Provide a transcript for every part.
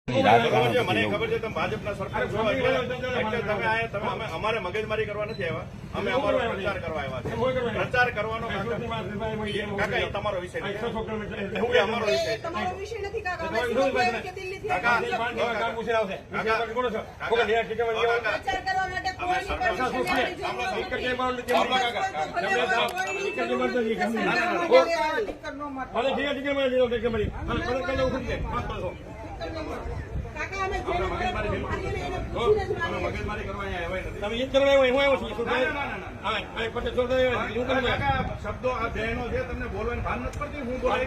મને ખબર છે તમે ભાજપના સરકાર છો એટલે તમે અમારે મગજમારી કરવા નથી આવ્યા, અમે અમારો પ્રચાર કરવા આવ્યા છે. પ્રચાર કરવાનો કાકા એ તમારો વિષય નથી, અમારો વિષય નથી. કાકા અમે મગજમારી કરવા શબ્દો આ બહેનો છે, તમને બોલવાની ભાન નથી પડતી. હું બોલે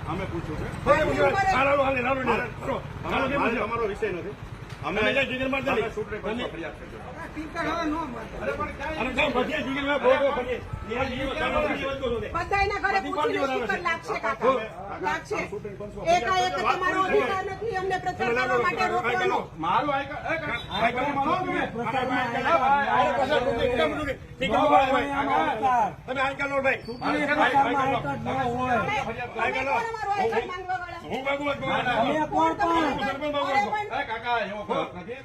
અમે પૂછ્યું છે, અમારો વિષય નથી. અમે ફરિયાદ કરજો.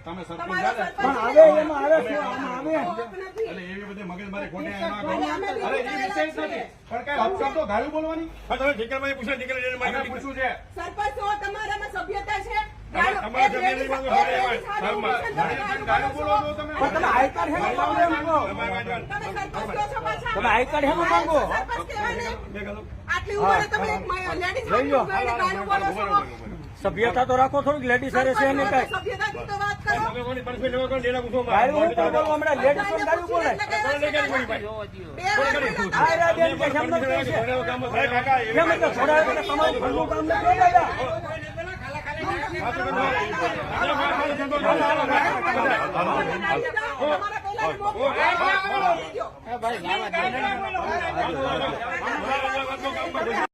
તમે સરપંચ એવી બધી મગજમારી ખોટી શબ્દો ગાયું બોલવાની પૂછ્યું છે. સરપંચ તમારામાં સભ્યતા છે. સભ્યતા તો રાખો થોડીક, લેડીઝ સાથે છે ને કઈ ભાઈ